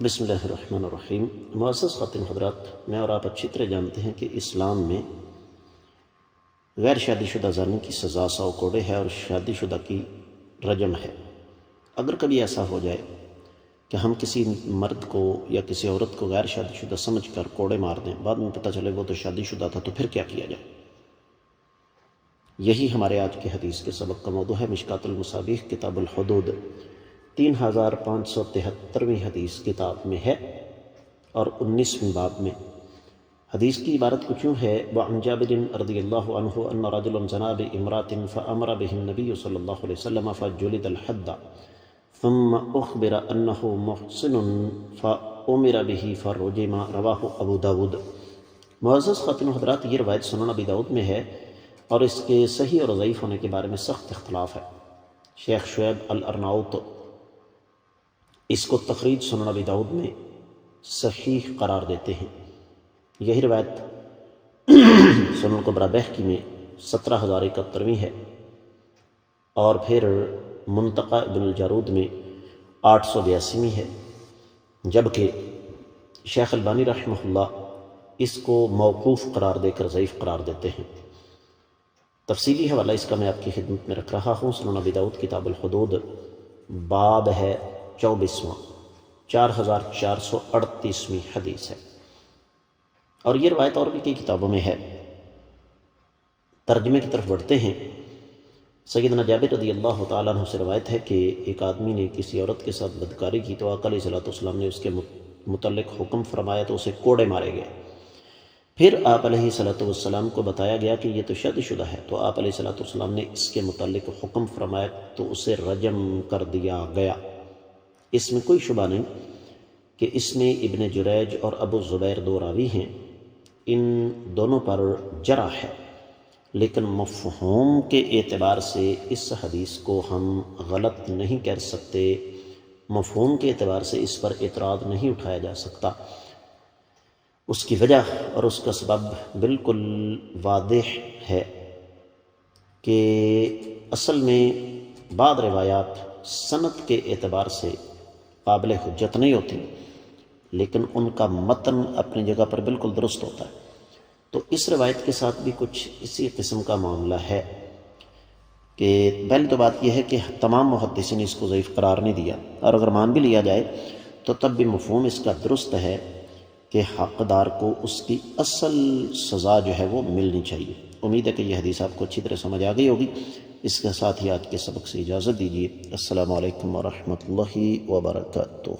بسم اللہ الرحمن الرحیم۔ معزز خواتین حضرات، میں اور آپ اچھی طرح جانتے ہیں کہ اسلام میں غیر شادی شدہ زانی کی سزا 100 کوڑے ہے اور شادی شدہ کی رجم ہے۔ اگر کبھی ایسا ہو جائے کہ ہم کسی مرد کو یا کسی عورت کو غیر شادی شدہ سمجھ کر کوڑے مار دیں، بعد میں پتہ چلے وہ تو شادی شدہ تھا، تو پھر کیا کیا جائے؟ یہی ہمارے آج کے حدیث کے سبق کا موضوع ہے۔ مشکات المصابیح کتاب الحدود 3573ویں حدیث کتاب میں ہے اور 19ویں باب میں۔ حدیث کی عبارت کچھ یوں ہے: وعن جابر رضی اللہ عنہ ان رجلا زنا بامرأة فامر به النبی صلی اللہ علیہ وسلم فجلد الحد ثم اخبر انه محسن فامر به فرجم، رواہ ابو داود۔ معزز خواتین و حضرات، یہ روایت سنن ابی داؤد میں ہے اور اس کے صحیح اور ضعیف ہونے کے بارے میں سخت اختلاف ہے۔ شیخ شعیب الارناؤط اس کو تخریج سنن ابی داؤد میں صحیح قرار دیتے ہیں۔ یہی روایت سنن کبری بہقی میں 17071ویں ہے اور پھر منتقی ابن الجارود میں 882ویں ہے، جبکہ شیخ البانی رحمہ اللہ اس کو موقوف قرار دے کر ضعیف قرار دیتے ہیں۔ تفصیلی حوالہ اس کا میں آپ کی خدمت میں رکھ رہا ہوں۔ سنن ابی داؤد کتاب الحدود، باب ہے 24واں، 4438ویں حدیث ہے، اور یہ روایت اور بھی کئی کتابوں میں ہے۔ ترجمے کی طرف بڑھتے ہیں۔ سیدنا جابر رضی اللہ تعالیٰ عنہ سے روایت ہے کہ ایک آدمی نے کسی عورت کے ساتھ بدکاری کی تو آقا علیہ السلام نے اس کے متعلق حکم فرمایا تو اسے کوڑے مارے گئے۔ پھر آپ علیہ السلام کو بتایا گیا کہ یہ تو شادی شدہ ہے، تو آپ علیہ السلام نے اس کے متعلق حکم فرمایا تو اسے رجم کر دیا گیا۔ اس میں کوئی شبہ نہیں کہ اس میں ابن جریج اور ابو زبیر دو راوی ہیں، ان دونوں پر جرح ہے، لیکن مفہوم کے اعتبار سے اس حدیث کو ہم غلط نہیں کہہ سکتے، مفہوم کے اعتبار سے اس پر اعتراض نہیں اٹھایا جا سکتا۔ اس کی وجہ اور اس کا سبب بالکل واضح ہے کہ اصل میں بعض روایات سند کے اعتبار سے قابل حجت نہیں ہوتی، لیکن ان کا متن اپنی جگہ پر بالکل درست ہوتا ہے۔ تو اس روایت کے ساتھ بھی کچھ اسی قسم کا معاملہ ہے کہ پہلی تو بات یہ ہے کہ تمام محدثین نے اس کو ضعیف قرار نہیں دیا، اور اگر مان بھی لیا جائے تو تب بھی مفہوم اس کا درست ہے کہ حقدار کو اس کی اصل سزا جو ہے وہ ملنی چاہیے۔ امید ہے کہ یہ حدیث آپ کو اچھی طرح سمجھ آ گئی ہوگی۔ اس کے ساتھ ہی آج کے سبق سے اجازت دیجیے۔ السلام علیکم ورحمۃ اللہ وبرکاتہ۔